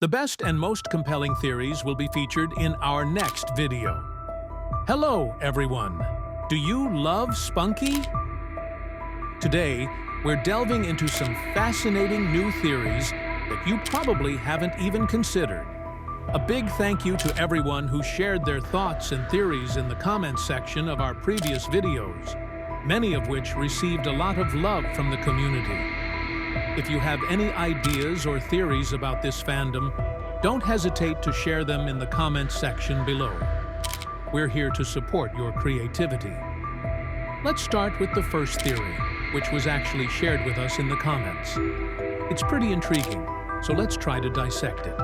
The best and most compelling theories will be featured in our next video. Hello, everyone. Do you love Sprunki? Today, we're delving into some fascinating new theories that you probably haven't even considered. A big thank you to everyone who shared their thoughts and theories in the comments section of our previous videos, many of which received a lot of love from the community. If you have any ideas or theories about this fandom, don't hesitate to share them in the comments section below. We're here to support your creativity. Let's start with the first theory, which was actually shared with us in the comments. It's pretty intriguing, so let's try to dissect it.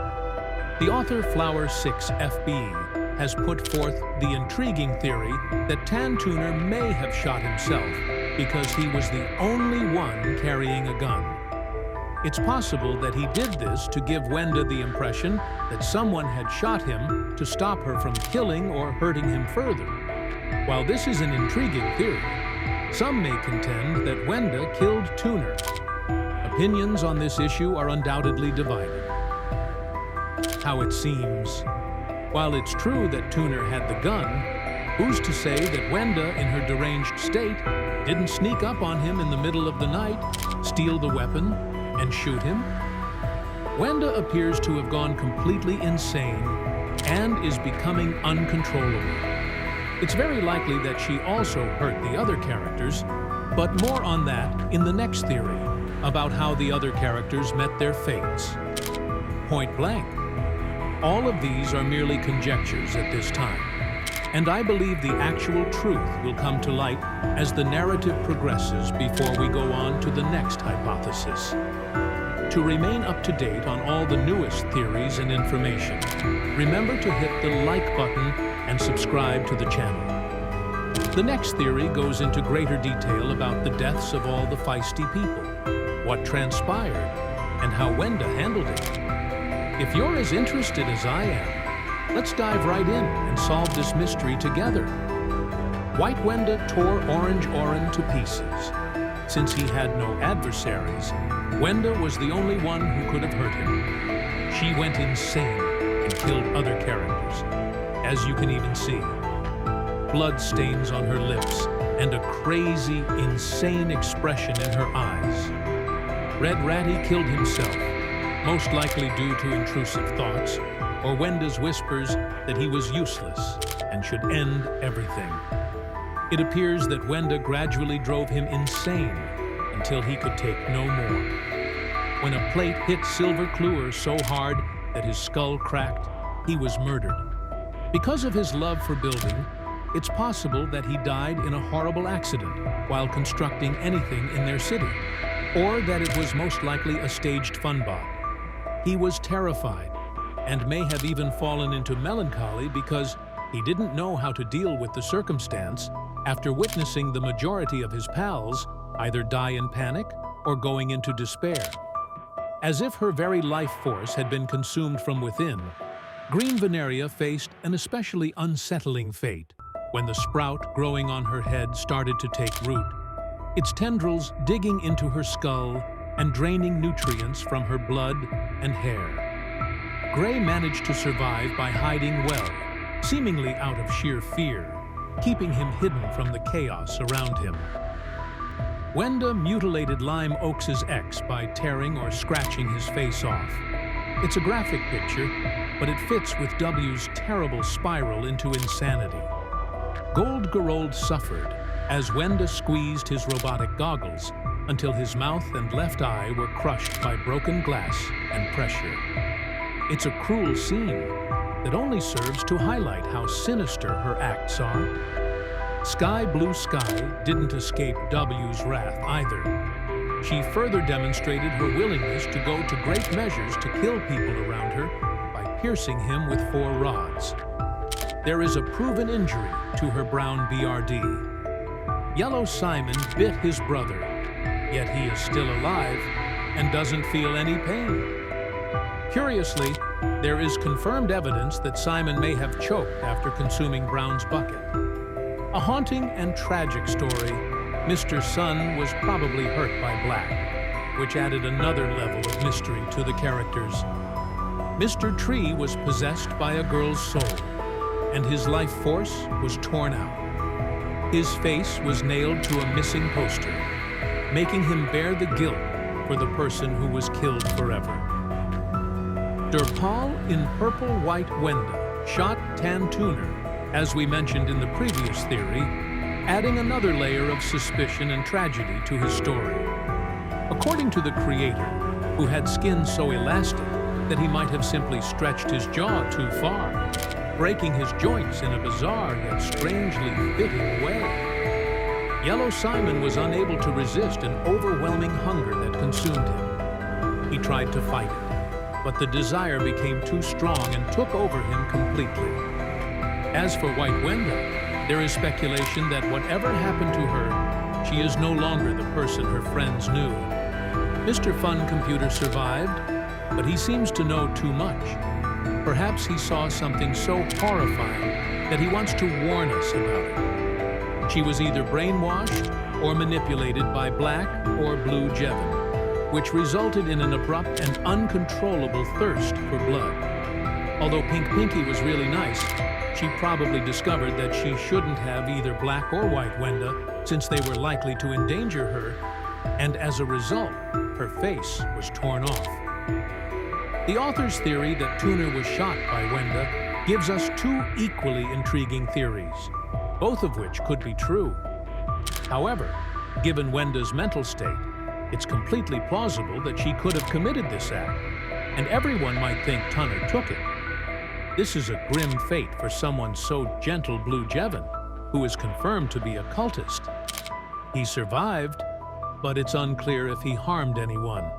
The author Flower6FB has put forth the intriguing theory that Tantuner may have shot himself because he was the only one carrying a gun. It's possible that he did this to give Wenda the impression that someone had shot him to stop her from killing or hurting him further. While this is an intriguing theory, some may contend that Wenda killed Tuner. Opinions on this issue are undoubtedly divided. How it seems, while it's true that Tuner had the gun, who's to say that Wenda, in her deranged state, didn't sneak up on him in the middle of the night, steal the weapon, and shoot him? Wenda appears to have gone completely insane and is becoming uncontrollable. It's very likely that she also hurt the other characters, but more on that in the next theory, about how the other characters met their fates. Point blank. All of these are merely conjectures at this time, and I believe the actual truth will come to light as the narrative progresses before we go on to the next hypothesis. To remain up to date on all the newest theories and information, remember to hit the like button and subscribe to the channel. The next theory goes into greater detail about the deaths of all the feisty people, what transpired, and how Wenda handled it. If you're as interested as I am, let's dive right in and solve this mystery together. White Wenda tore Orange Oren to pieces. Since he had no adversaries, Wenda was the only one who could have hurt him. She went insane and killed other characters, as you can even see. Blood stains on her lips and a crazy, insane expression in her eyes. Red Ratty killed himself, most likely due to intrusive thoughts, or Wenda's whispers that he was useless and should end everything. It appears that Wenda gradually drove him insane until he could take no more. When a plate hit Silver Kluwer so hard that his skull cracked, he was murdered. Because of his love for building, it's possible that he died in a horrible accident while constructing anything in their city, or that it was most likely a staged funbot. He was terrified, and may have even fallen into melancholy because he didn't know how to deal with the circumstance after witnessing the majority of his pals either die in panic or going into despair. As if her very life force had been consumed from within, Green Veneria faced an especially unsettling fate when the sprout growing on her head started to take root, its tendrils digging into her skull and draining nutrients from her blood and hair. Grey managed to survive by hiding well, seemingly out of sheer fear, keeping him hidden from the chaos around him. Wenda mutilated Lime Oaks' ex by tearing or scratching his face off. It's a graphic picture, but it fits with W's terrible spiral into insanity. Gold Gerold suffered as Wenda squeezed his robotic goggles until his mouth and left eye were crushed by broken glass and pressure. It's a cruel scene that only serves to highlight how sinister her acts are. Sky Blue Sky didn't escape W's wrath either. She further demonstrated her willingness to go to great measures to kill people around her by piercing him with 4 rods. There is a proven injury to her brown BRD. Yellow Simon bit his brother, yet he is still alive and doesn't feel any pain. Curiously, there is confirmed evidence that Simon may have choked after consuming Brown's bucket. A haunting and tragic story, Mr. Sun was probably hurt by Black, which added another level of mystery to the characters. Mr. Tree was possessed by a girl's soul, and his life force was torn out. His face was nailed to a missing poster, making him bear the guilt for the person who was killed forever. Der Paul in purple-white Wenda shot Tan Tuner, as we mentioned in the previous theory, adding another layer of suspicion and tragedy to his story. According to the creator, who had skin so elastic that he might have simply stretched his jaw too far, breaking his joints in a bizarre yet strangely fitting way. Yellow Simon was unable to resist an overwhelming hunger that consumed him. He tried to fight it, but the desire became too strong and took over him completely. As for White Wenda, there is speculation that whatever happened to her, she is no longer the person her friends knew. Mr. Fun Computer survived, but he seems to know too much. Perhaps he saw something so horrifying that he wants to warn us about it. She was either brainwashed or manipulated by black or blue Jevin, which resulted in an abrupt and uncontrollable thirst for blood. Although Pink Pinky was really nice, she probably discovered that she shouldn't have either black or white Wenda, since they were likely to endanger her, and as a result, her face was torn off. The author's theory that Tuner was shot by Wenda gives us two equally intriguing theories, both of which could be true. However, given Wenda's mental state, it's completely plausible that she could have committed this act, and everyone might think Tuner took it. This is a grim fate for someone so gentle blue Jevin, who is confirmed to be a cultist. He survived, but it's unclear if he harmed anyone.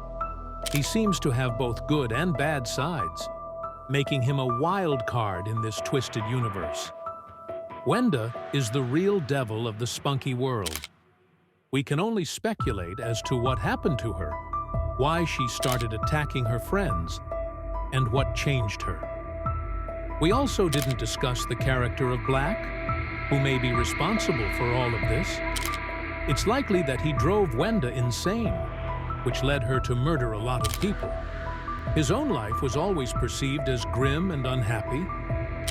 He seems to have both good and bad sides, making him a wild card in this twisted universe. Wenda is the real devil of the spunky world. We can only speculate as to what happened to her, why she started attacking her friends, and what changed her. We also didn't discuss the character of Black, who may be responsible for all of this. It's likely that he drove Wenda insane, which led her to murder a lot of people. His own life was always perceived as grim and unhappy.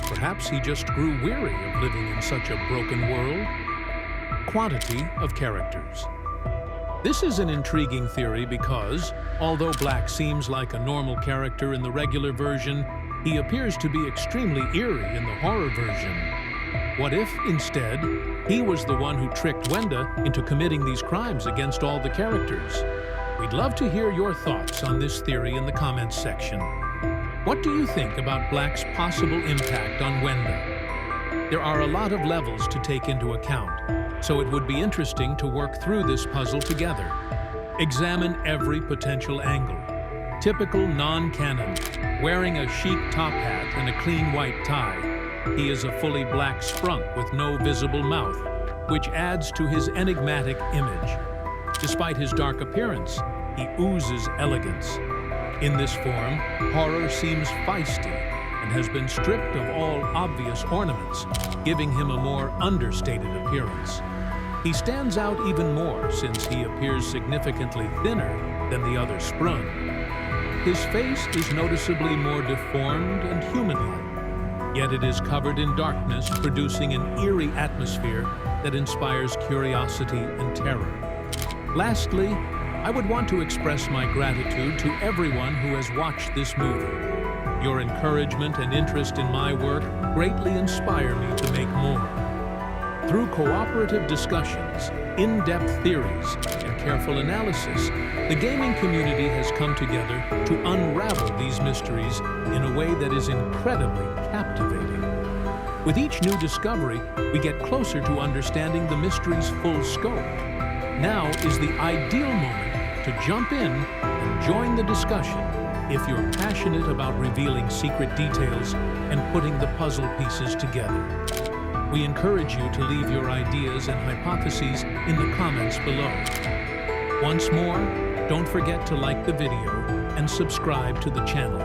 Perhaps he just grew weary of living in such a broken world. Quantity of characters. This is an intriguing theory because, although Black seems like a normal character in the regular version, he appears to be extremely eerie in the horror version. What if, instead, he was the one who tricked Wenda into committing these crimes against all the characters? We'd love to hear your thoughts on this theory in the comments section. What do you think about Black's possible impact on Wenda? There are a lot of levels to take into account, so it would be interesting to work through this puzzle together. Examine every potential angle. Typical non-canon, wearing a chic top hat and a clean white tie. He is a fully black sprunk with no visible mouth, which adds to his enigmatic image. Despite his dark appearance, he oozes elegance. In this form, horror seems feisty and has been stripped of all obvious ornaments, giving him a more understated appearance. He stands out even more since he appears significantly thinner than the other sprung. His face is noticeably more deformed and human-like, yet it is covered in darkness, producing an eerie atmosphere that inspires curiosity and terror. Lastly, I would want to express my gratitude to everyone who has watched this movie. Your encouragement and interest in my work greatly inspire me to make more. Through cooperative discussions, in-depth theories, and careful analysis, the gaming community has come together to unravel these mysteries in a way that is incredibly captivating. With each new discovery, we get closer to understanding the mystery's full scope. Now is the ideal moment to jump in and join the discussion if you're passionate about revealing secret details and putting the puzzle pieces together. We encourage you to leave your ideas and hypotheses in the comments below. Once more, don't forget to like the video and subscribe to the channel.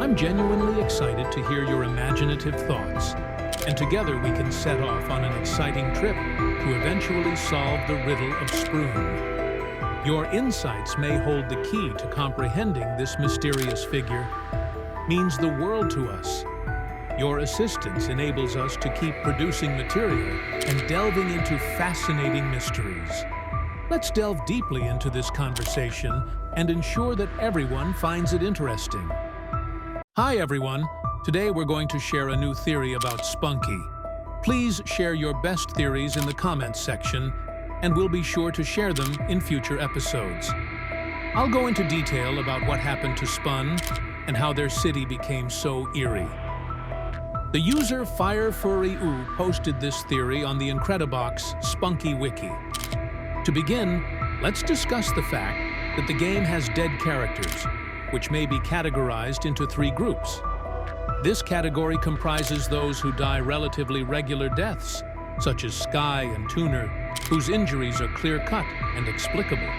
I'm genuinely excited to hear your imaginative thoughts, and together we can set off on an exciting trip to eventually solve the riddle of Sprunki. Your insights may hold the key to comprehending this mysterious figure. means the world to us. Your assistance enables us to keep producing material and delving into fascinating mysteries. Let's delve deeply into this conversation and ensure that everyone finds it interesting. Hi everyone! Today we're going to share a new theory about Sprunki. Please share your best theories in the comments section, and we'll be sure to share them in future episodes. I'll go into detail about what happened to Spun and how their city became so eerie. The user FireFurryOo posted this theory on the Incredibox Sprunki wiki. To begin, let's discuss the fact that the game has dead characters, which may be categorized into 3 groups. This category comprises those who die relatively regular deaths, such as Sky and Tuner, whose injuries are clear-cut and explicable.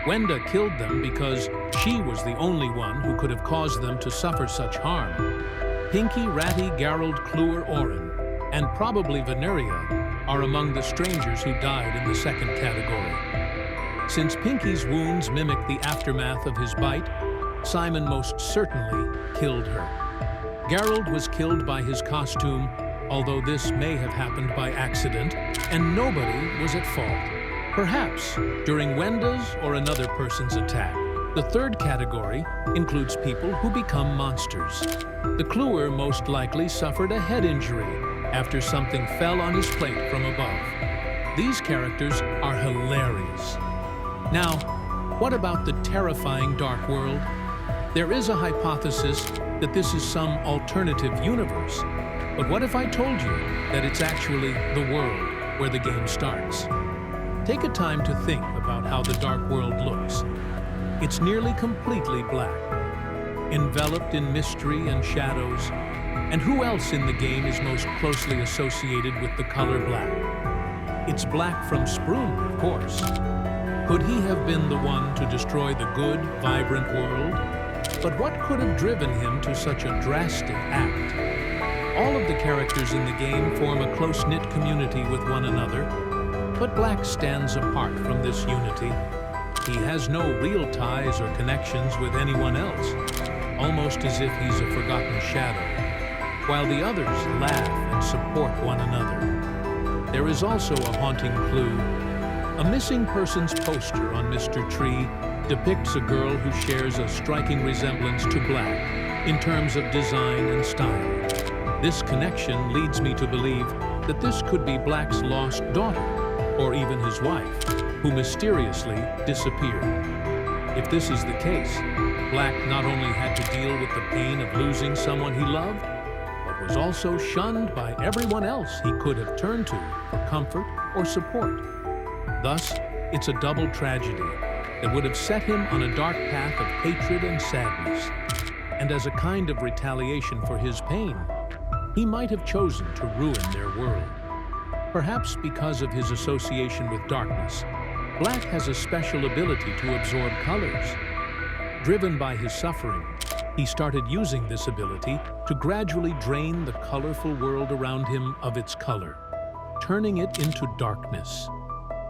Wenda killed them because she was the only one who could have caused them to suffer such harm. Pinky, Ratty, Gerald, Kluwer, Orin, and probably Veneria are among the strangers who died in the second category. Since Pinky's wounds mimic the aftermath of his bite, Simon most certainly killed her. Gerald was killed by his costume, although this may have happened by accident, and nobody was at fault. Perhaps during Wenda's or another person's attack. The third category includes people who become monsters. The Kluwer most likely suffered a head injury after something fell on his plate from above. These characters are hilarious. Now, what about the terrifying Dark World? There is a hypothesis that this is some alternative universe. But what if I told you that it's actually the world where the game starts? Take a time to think about how the Dark World looks. It's nearly completely black, enveloped in mystery and shadows. And who else in the game is most closely associated with the color black? It's black from Sprunk, of course. Could he have been the one to destroy the good, vibrant world? But what could have driven him to such a drastic act? All of the characters in the game form a close-knit community with one another, but Black stands apart from this unity. He has no real ties or connections with anyone else, almost as if he's a forgotten shadow, while the others laugh and support one another. There is also a haunting clue. A missing persons poster on Mr. Tree depicts a girl who shares a striking resemblance to Black in terms of design and style. This connection leads me to believe that this could be Black's lost daughter, or even his wife, who mysteriously disappeared. If this is the case, Black not only had to deal with the pain of losing someone he loved, but was also shunned by everyone else he could have turned to for comfort or support. Thus, it's a double tragedy that would have set him on a dark path of hatred and sadness. And as a kind of retaliation for his pain, he might have chosen to ruin their world. Perhaps because of his association with darkness, Black has a special ability to absorb colors. Driven by his suffering, he started using this ability to gradually drain the colorful world around him of its color, turning it into darkness.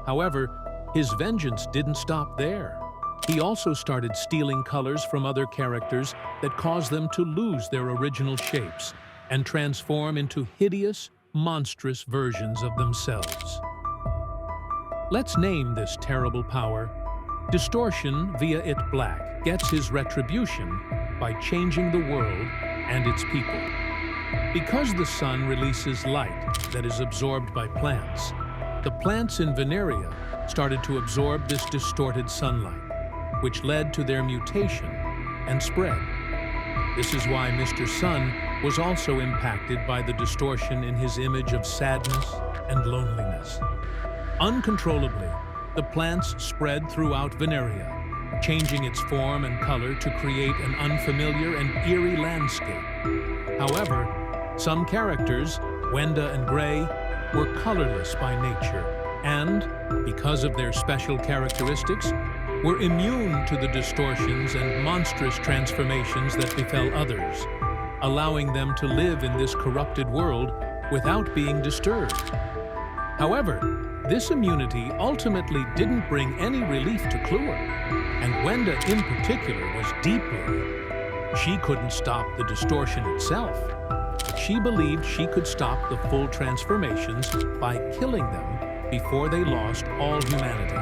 However, his vengeance didn't stop there. He also started stealing colors from other characters that caused them to lose their original shapes and transform into hideous, monstrous versions of themselves. Let's name this terrible power. Distortion, via it Black, gets his retribution by changing the world and its people. Because the sun releases light that is absorbed by plants, the plants in Veneria started to absorb this distorted sunlight, which led to their mutation and spread. This is why Mr. Sun was also impacted by the distortion in his image of sadness and loneliness. Uncontrollably, the plants spread throughout Veneria, changing its form and color to create an unfamiliar and eerie landscape. However, some characters, Wenda and Gray, were colorless by nature and, because of their special characteristics, were immune to the distortions and monstrous transformations that befell others, allowing them to live in this corrupted world without being disturbed. However, this immunity ultimately didn't bring any relief to Kluwer, and Wenda in particular was deeply, She couldn't stop the distortion itself, but she believed she could stop the full transformations by killing them before they lost all humanity.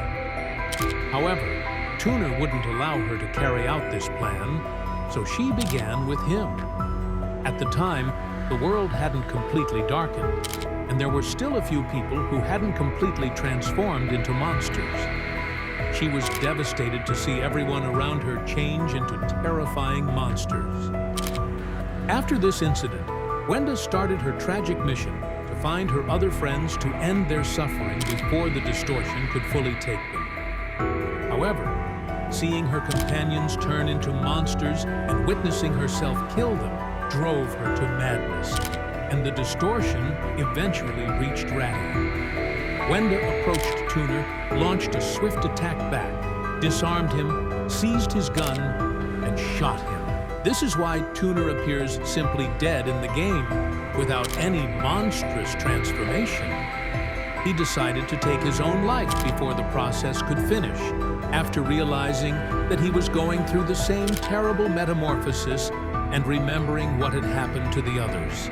However, Tuner wouldn't allow her to carry out this plan, so she began with him. At the time, the world hadn't completely darkened, and there were still a few people who hadn't completely transformed into monsters. She was devastated to see everyone around her change into terrifying monsters. After this incident, Wenda started her tragic mission to find her other friends to end their suffering before the distortion could fully take them. However, seeing her companions turn into monsters and witnessing herself kill them drove her to madness, and the distortion eventually reached Ratty. Wenda approached Tuner, launched a swift attack back, disarmed him, seized his gun, and shot him. This is why Tuner appears simply dead in the game, without any monstrous transformation. He decided to take his own life before the process could finish, after realizing that he was going through the same terrible metamorphosis and remembering what had happened to the others.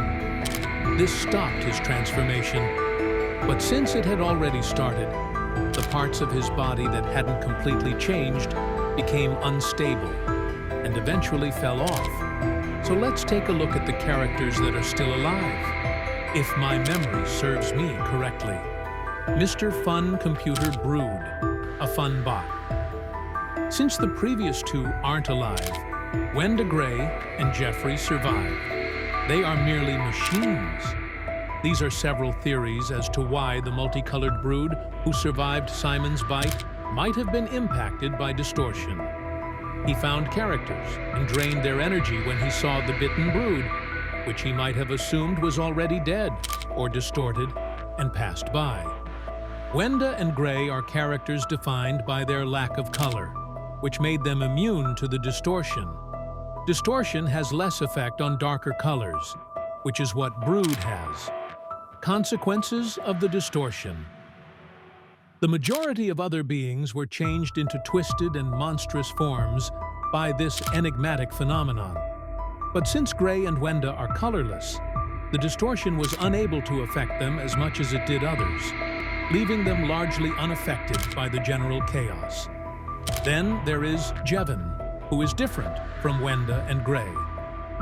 This stopped his transformation, but since it had already started, the parts of his body that hadn't completely changed became unstable and eventually fell off. So let's take a look at the characters that are still alive, if my memory serves me correctly. Mr. Fun Computer Brood, a fun bot. Since the previous two aren't alive, Wenda Gray and Jeffrey survive. They are merely machines. These are several theories as to why the multicolored brood who survived Simon's bite might have been impacted by distortion. He found characters and drained their energy when he saw the bitten brood, which he might have assumed was already dead or distorted and passed by. Wenda and Gray are characters defined by their lack of color, which made them immune to the distortion. Distortion has less effect on darker colors, which is what Brood has. Consequences of the distortion. The majority of other beings were changed into twisted and monstrous forms by this enigmatic phenomenon. But since Gray and Wenda are colorless, the distortion was unable to affect them as much as it did others, leaving them largely unaffected by the general chaos. Then there is Jevin, who is different from Wenda and Gray.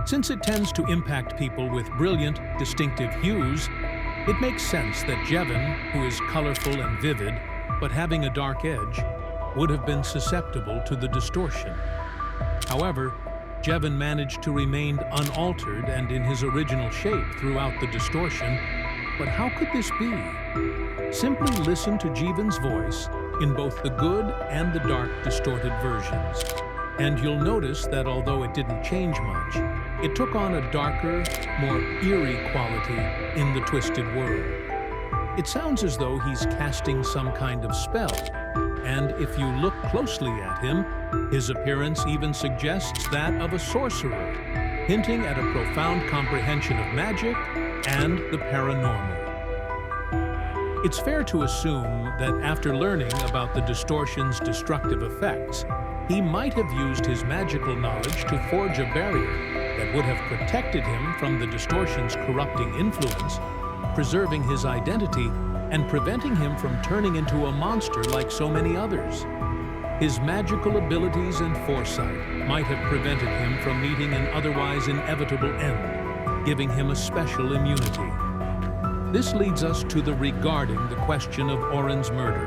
Since it tends to impact people with brilliant, distinctive hues, it makes sense that Jevin, who is colorful and vivid, but having a dark edge, would have been susceptible to the distortion. However, Jevin managed to remain unaltered and in his original shape throughout the distortion. But how could this be? Simply listen to Jevin's voice in both the good and the dark distorted versions, and you'll notice that although it didn't change much, it took on a darker, more eerie quality in the twisted world. It sounds as though he's casting some kind of spell, and if you look closely at him, his appearance even suggests that of a sorcerer, hinting at a profound comprehension of magic and the paranormal. It's fair to assume that after learning about the distortion's destructive effects, he might have used his magical knowledge to forge a barrier that would have protected him from the distortion's corrupting influence, preserving his identity and preventing him from turning into a monster like so many others. His magical abilities and foresight might have prevented him from meeting an otherwise inevitable end, giving him a special immunity. This leads us to regarding the question of Oren's murder.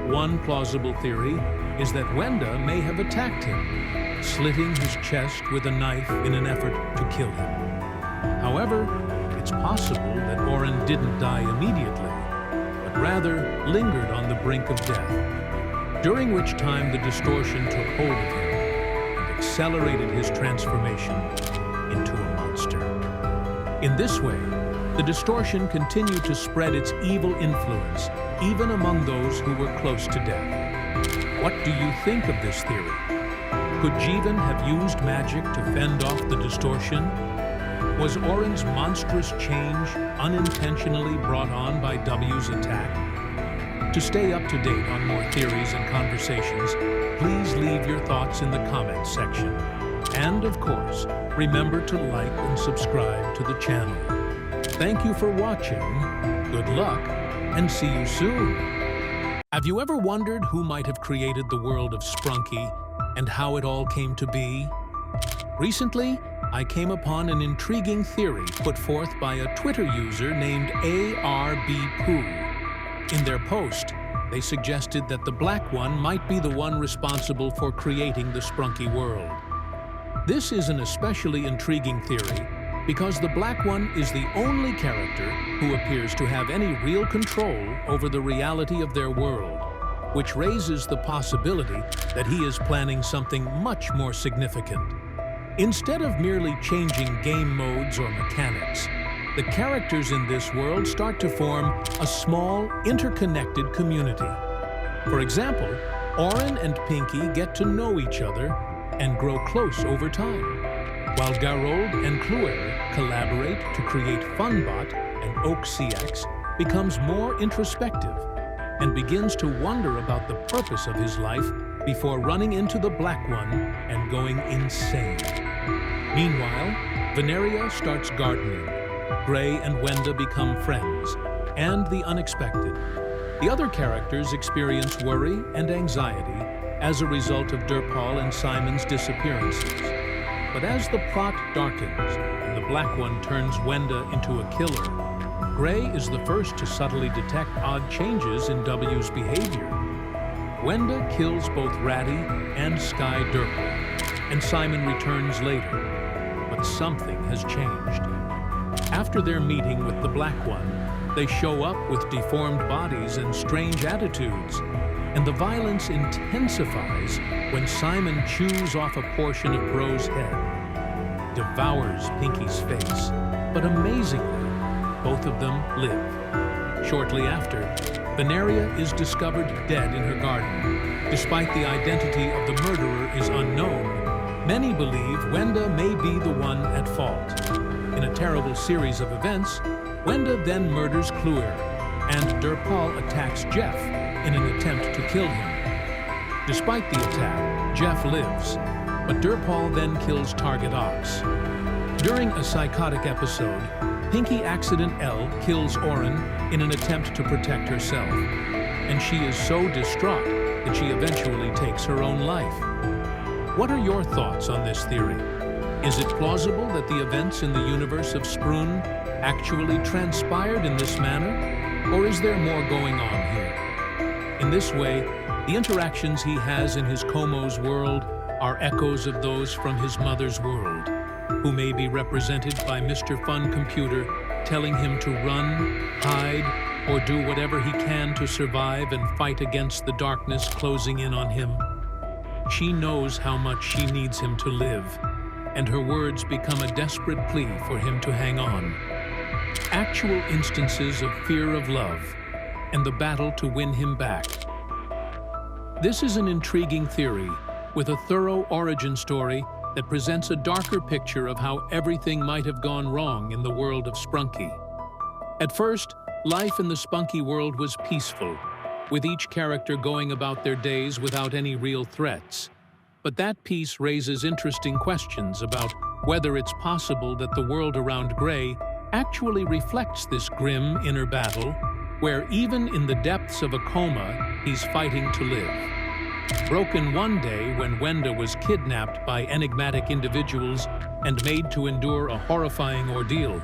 One plausible theory is that Wenda may have attacked him, slitting his chest with a knife in an effort to kill him. However, it's possible that Oren didn't die immediately, but rather lingered on the brink of death, during which time the distortion took hold of him and accelerated his transformation into a monster. In this way, the distortion continued to spread its evil influence even among those who were close to death. What do you think of this theory? Could Jevin have used magic to fend off the distortion? Was Oren's monstrous change unintentionally brought on by W's attack? To stay up to date on more theories and conversations, please leave your thoughts in the comments section. And of course, remember to like and subscribe to the channel. Thank you for watching, good luck, and see you soon. Have you ever wondered who might have created the world of Sprunki and how it all came to be? Recently, I came upon an intriguing theory put forth by a Twitter user named ARBPoo. In their post, they suggested that the Black One might be the one responsible for creating the Sprunki world. This is an especially intriguing theory because the Black One is the only character who appears to have any real control over the reality of their world, which raises the possibility that he is planning something much more significant. Instead of merely changing game modes or mechanics, the characters in this world start to form a small, interconnected community. For example, Orin and Pinky get to know each other and grow close over time, while Garold and Kluer collaborate to create Funbot, and Oak CX becomes more introspective and begins to wonder about the purpose of his life before running into the Black One and going insane. Meanwhile, Veneria starts gardening, Gray and Wenda become friends, and the unexpected. The other characters experience worry and anxiety as a result of Durpal and Simon's disappearances. But as the plot darkens and the Black One turns Wenda into a killer, Gray is the first to subtly detect odd changes in W's behavior. Wenda kills both Ratty and Sky Durpal, and Simon returns later. But something has changed. After their meeting with the Black One, they show up with deformed bodies and strange attitudes, and the violence intensifies when Simon chews off a portion of Bro's head, devours Pinky's face, but amazingly, both of them live. Shortly after, Veneria is discovered dead in her garden. Despite the identity of the murderer is unknown, many believe Wenda may be the one at fault. In a terrible series of events, Wenda then murders Kluer, and Durpal attacks Jeff in an attempt to kill him. Despite the attack, Jeff lives, but Durpal then kills Target Ox. During a psychotic episode, Pinky Accident L kills Orin in an attempt to protect herself, and she is so distraught that she eventually takes her own life. What are your thoughts on this theory? Is it plausible that the events in the universe of Sprun actually transpired in this manner, or is there more going on here? In this way, the interactions he has in his Komo's world are echoes of those from his mother's world, who may be represented by Mr. Fun Computer telling him to run, hide, or do whatever he can to survive and fight against the darkness closing in on him. She knows how much she needs him to live, and her words become a desperate plea for him to hang on. Actual instances of fear of love and the battle to win him back. This is an intriguing theory with a thorough origin story that presents a darker picture of how everything might have gone wrong in the world of Sprunki. At first, life in the Sprunki world was peaceful, with each character going about their days without any real threats. But that peace raises interesting questions about whether it's possible that the world around Gray actually reflects this grim inner battle, where even in the depths of a coma, he's fighting to live. Broken one day when Wenda was kidnapped by enigmatic individuals and made to endure a horrifying ordeal,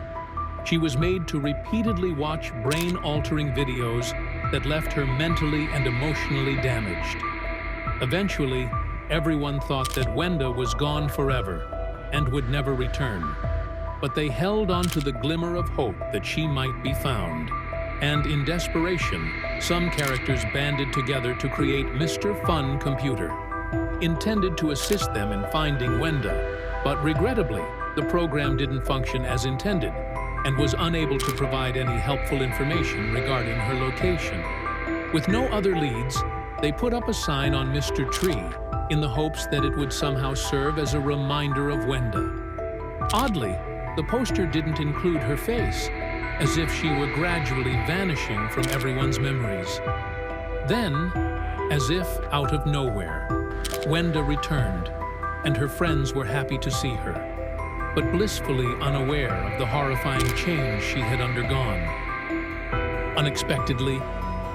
she was made to repeatedly watch brain-altering videos that left her mentally and emotionally damaged. Eventually, everyone thought that Wenda was gone forever and would never return. But they held on to the glimmer of hope that she might be found. And in desperation, some characters banded together to create Mr. Fun Computer, intended to assist them in finding Wenda. But regrettably, the program didn't function as intended and was unable to provide any helpful information regarding her location. With no other leads, they put up a sign on Mr. Tree in the hopes that it would somehow serve as a reminder of Wenda. Oddly, the poster didn't include her face, as if she were gradually vanishing from everyone's memories. Then, as if out of nowhere, Wenda returned, and her friends were happy to see her, but blissfully unaware of the horrifying change she had undergone. Unexpectedly,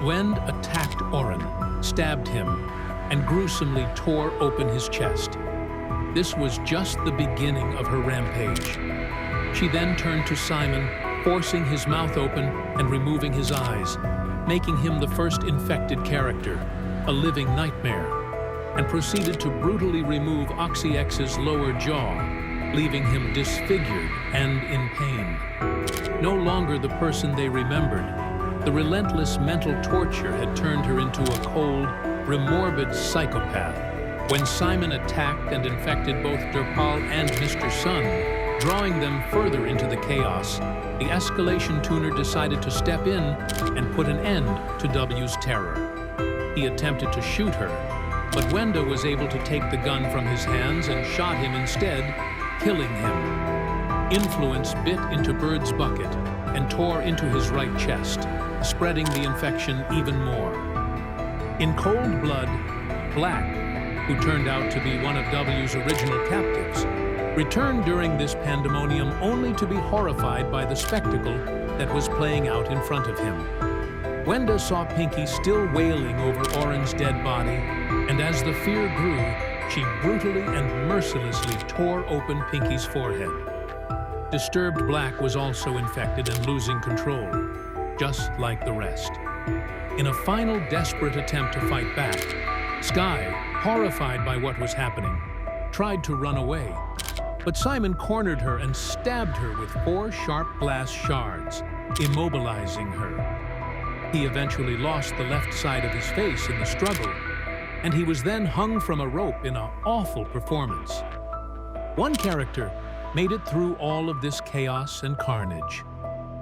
Wenda attacked Oren, stabbed him, and gruesomely tore open his chest. This was just the beginning of her rampage. She then turned to Simon, forcing his mouth open and removing his eyes, making him the first infected character, a living nightmare, and proceeded to brutally remove OxyX's lower jaw, leaving him disfigured and in pain. No longer the person they remembered, the relentless mental torture had turned her into a cold, remorbid psychopath. When Simon attacked and infected both Durpal and Mr. Sun, drawing them further into the chaos, the escalation tuner decided to step in and put an end to W's terror. He attempted to shoot her, but Wenda was able to take the gun from his hands and shot him instead, killing him. Influence bit into Bird's bucket and tore into his right chest, spreading the infection even more. In cold blood, Black, who turned out to be one of W's original captives, returned during this pandemonium only to be horrified by the spectacle that was playing out in front of him. Wenda saw Pinky still wailing over Oren's dead body, and as the fear grew, she brutally and mercilessly tore open Pinky's forehead. Disturbed Black was also infected and losing control, just like the rest. In a final desperate attempt to fight back, Sky, horrified by what was happening, tried to run away. But Simon cornered her and stabbed her with 4 sharp glass shards, immobilizing her. He eventually lost the left side of his face in the struggle, and he was then hung from a rope in an awful performance. One character made it through all of this chaos and carnage: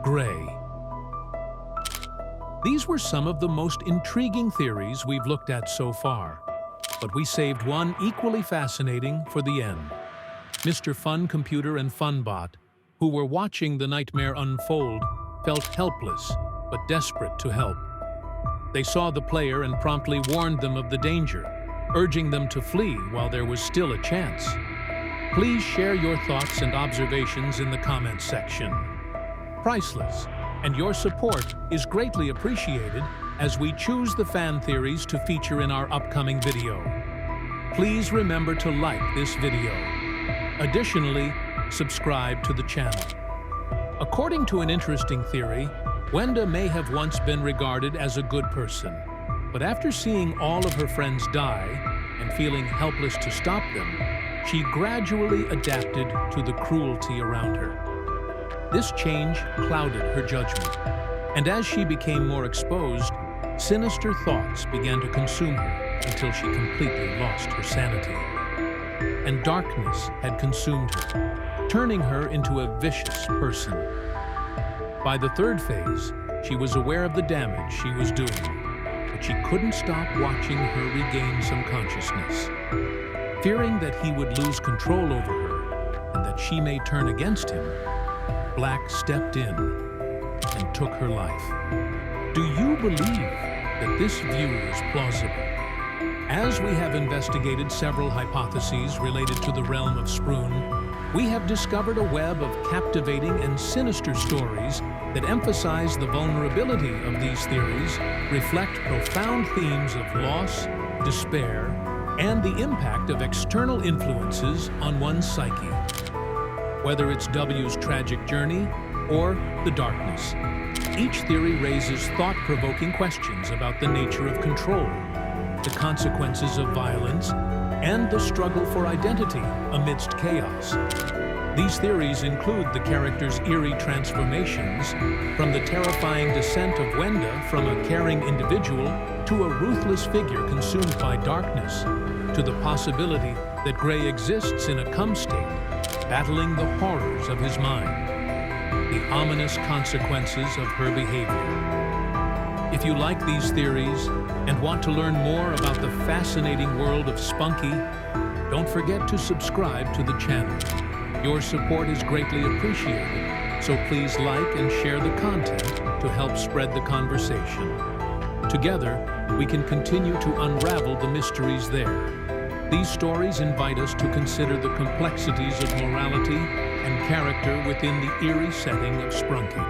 Gray. These were some of the most intriguing theories we've looked at so far, but we saved one equally fascinating for the end. Mr. Fun Computer and Funbot, who were watching the nightmare unfold, felt helpless but desperate to help. They saw the player and promptly warned them of the danger, urging them to flee while there was still a chance. Please share your thoughts and observations in the comments section. Priceless, and your support is greatly appreciated as we choose the fan theories to feature in our upcoming video. Please remember to like this video. Additionally, subscribe to the channel. According to an interesting theory, Wenda may have once been regarded as a good person, but after seeing all of her friends die and feeling helpless to stop them, she gradually adapted to the cruelty around her. This change clouded her judgment, and as she became more exposed, sinister thoughts began to consume her until she completely lost her sanity. And darkness had consumed her, turning her into a vicious person. By the 3rd phase, she was aware of the damage she was doing, but she couldn't stop watching her regain some consciousness. Fearing that he would lose control over her and that she may turn against him, Black stepped in and took her life. Do you believe that this view is plausible? As we have investigated several hypotheses related to the realm of Sprung, we have discovered a web of captivating and sinister stories that emphasize the vulnerability of these theories, reflect profound themes of loss, despair, and the impact of external influences on one's psyche. Whether it's W's tragic journey or the darkness, each theory raises thought-provoking questions about the nature of control, the consequences of violence, and the struggle for identity amidst chaos. These theories include the character's eerie transformations, from the terrifying descent of Wenda from a caring individual to a ruthless figure consumed by darkness, to the possibility that Gray exists in a come state, battling the horrors of his mind, the ominous consequences of her behavior. If you like these theories and want to learn more about the fascinating world of Spunky, don't forget to subscribe to the channel. Your support is greatly appreciated, so please like and share the content to help spread the conversation. Together, we can continue to unravel the mysteries there. These stories invite us to consider the complexities of morality and character within the eerie setting of Sprunki.